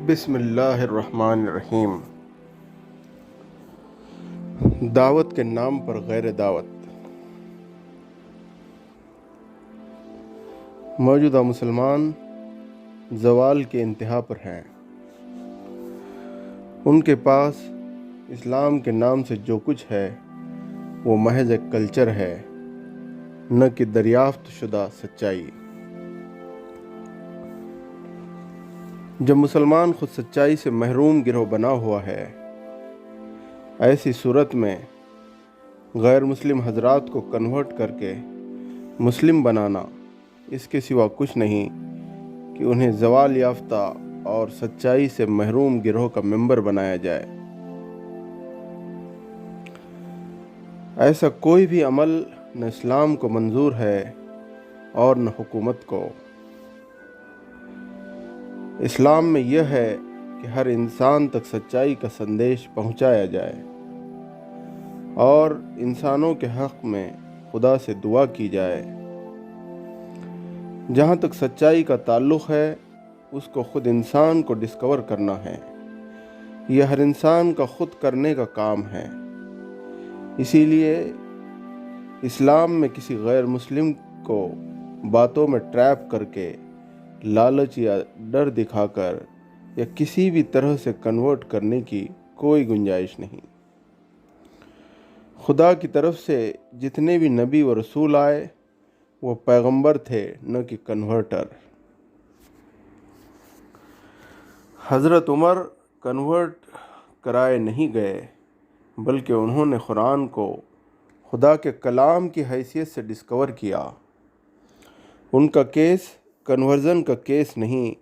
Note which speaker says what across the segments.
Speaker 1: بسم اللہ الرحمن الرحیم۔ دعوت کے نام پر غیر دعوت۔ موجودہ مسلمان زوال کے انتہا پر ہیں۔ ان کے پاس اسلام کے نام سے جو کچھ ہے وہ محض ایک کلچر ہے، نہ کہ دریافت شدہ سچائی۔ جب مسلمان خود سچائی سے محروم گروہ بنا ہوا ہے، ایسی صورت میں غیر مسلم حضرات کو کنورٹ کر کے مسلم بنانا اس کے سوا کچھ نہیں کہ انہیں زوال یافتہ اور سچائی سے محروم گروہ کا ممبر بنایا جائے۔ ایسا کوئی بھی عمل نہ اسلام کو منظور ہے اور نہ حکومت کو۔ اسلام میں یہ ہے کہ ہر انسان تک سچائی کا سندیش پہنچایا جائے اور انسانوں کے حق میں خدا سے دعا کی جائے۔ جہاں تک سچائی کا تعلق ہے، اس کو خود انسان کو ڈسکور کرنا ہے۔ یہ ہر انسان کا خود کرنے کا کام ہے۔ اسی لیے اسلام میں کسی غیر مسلم کو باتوں میں ٹریپ کر کے، لالچ یا ڈر دکھا کر یا کسی بھی طرح سے کنورٹ کرنے کی کوئی گنجائش نہیں۔ خدا کی طرف سے جتنے بھی نبی و رسول آئے وہ پیغمبر تھے، نہ کہ کنورٹر۔ حضرت عمر کنورٹ کرائے نہیں گئے، بلکہ انہوں نے قرآن کو خدا کے کلام کی حیثیت سے ڈسکور کیا۔ ان کا کیس کنورژن کا کیس نہیں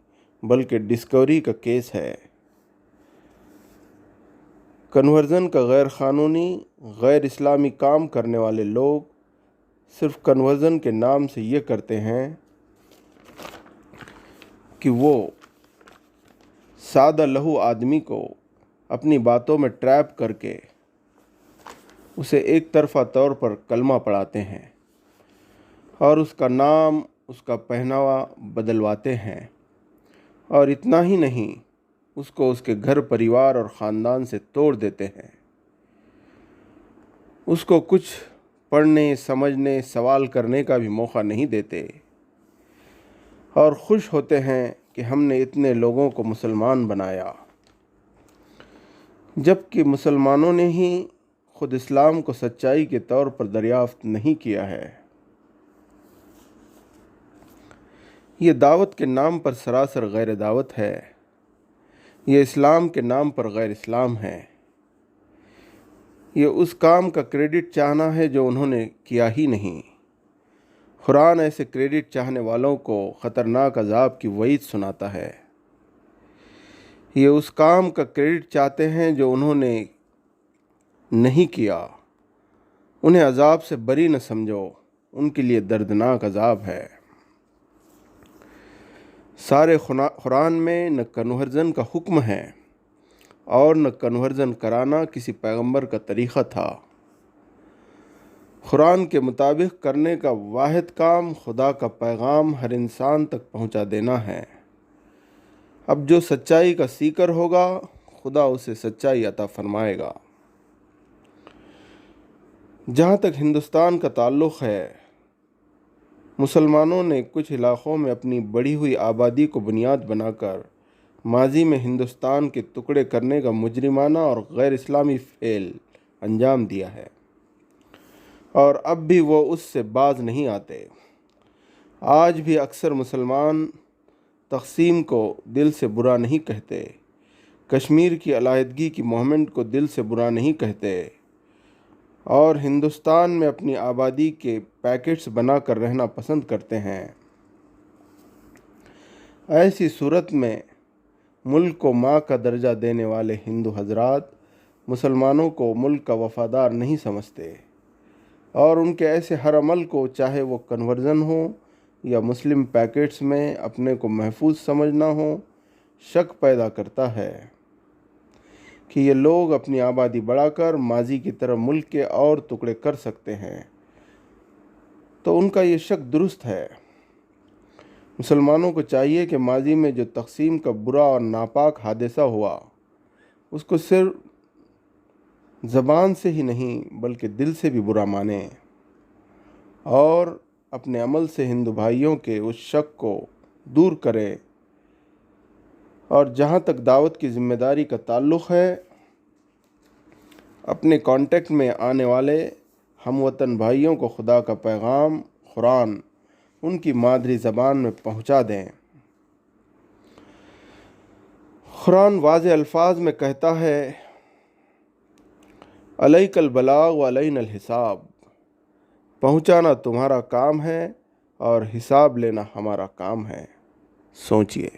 Speaker 1: بلکہ ڈسکوری کا کیس ہے۔ کنورژن کا غیر قانونی، غیر اسلامی کام کرنے والے لوگ صرف کنورژن کے نام سے یہ کرتے ہیں کہ وہ سادہ لہو آدمی کو اپنی باتوں میں ٹریپ کر کے اسے ایک طرفہ طور پر کلمہ پڑھاتے ہیں اور اس کا نام، اس کا پہناوا بدلواتے ہیں، اور اتنا ہی نہیں، اس کو اس کے گھر پریوار اور خاندان سے توڑ دیتے ہیں۔ اس کو کچھ پڑھنے، سمجھنے، سوال کرنے کا بھی موقع نہیں دیتے، اور خوش ہوتے ہیں کہ ہم نے اتنے لوگوں کو مسلمان بنایا، جبکہ مسلمانوں نے ہی خود اسلام کو سچائی کے طور پر دریافت نہیں کیا ہے۔ یہ دعوت کے نام پر سراسر غیر دعوت ہے۔ یہ اسلام کے نام پر غیر اسلام ہے۔ یہ اس کام کا کریڈٹ چاہنا ہے جو انہوں نے کیا ہی نہیں۔ قرآن ایسے کریڈٹ چاہنے والوں کو خطرناک عذاب کی وعید سناتا ہے۔ یہ اس کام کا کریڈٹ چاہتے ہیں جو انہوں نے نہیں کیا۔ انہیں عذاب سے بری نہ سمجھو، ان کے لیے دردناک عذاب ہے۔ سارے قرآن میں نہ کنورژن کا حکم ہے اور نہ کنورژن کرانا کسی پیغمبر کا طریقہ تھا۔ قرآن کے مطابق کرنے کا واحد کام خدا کا پیغام ہر انسان تک پہنچا دینا ہے۔ اب جو سچائی کا سیکر ہوگا، خدا اسے سچائی عطا فرمائے گا۔ جہاں تک ہندوستان کا تعلق ہے، مسلمانوں نے کچھ علاقوں میں اپنی بڑھی ہوئی آبادی کو بنیاد بنا کر ماضی میں ہندوستان کے ٹکڑے کرنے کا مجرمانہ اور غیر اسلامی فعل انجام دیا ہے، اور اب بھی وہ اس سے باز نہیں آتے۔ آج بھی اکثر مسلمان تقسیم کو دل سے برا نہیں کہتے، کشمیر کی علیحدگی کی موومنٹ کو دل سے برا نہیں کہتے، اور ہندوستان میں اپنی آبادی کے پیکٹس بنا کر رہنا پسند کرتے ہیں۔ ایسی صورت میں ملک کو ماں کا درجہ دینے والے ہندو حضرات مسلمانوں کو ملک کا وفادار نہیں سمجھتے، اور ان کے ایسے ہر عمل کو، چاہے وہ کنورژن ہو یا مسلم پیکٹس میں اپنے کو محفوظ سمجھنا ہو، شک پیدا کرتا ہے کہ یہ لوگ اپنی آبادی بڑھا کر ماضی کی طرح ملک کے اور ٹکڑے کر سکتے ہیں۔ تو ان کا یہ شک درست ہے۔ مسلمانوں کو چاہیے کہ ماضی میں جو تقسیم کا برا اور ناپاک حادثہ ہوا اس کو صرف زبان سے ہی نہیں بلکہ دل سے بھی برا مانیں اور اپنے عمل سے ہندو بھائیوں کے اس شک کو دور کریں، اور جہاں تک دعوت کی ذمہ داری کا تعلق ہے اپنے کانٹیکٹ میں آنے والے ہم وطن بھائیوں کو خدا کا پیغام قرآن ان کی مادری زبان میں پہنچا دیں۔ قرآن واضح الفاظ میں کہتا ہے علیک البلاغ و علینا الحساب، پہنچانا تمہارا کام ہے اور حساب لینا ہمارا کام ہے۔ سوچئے۔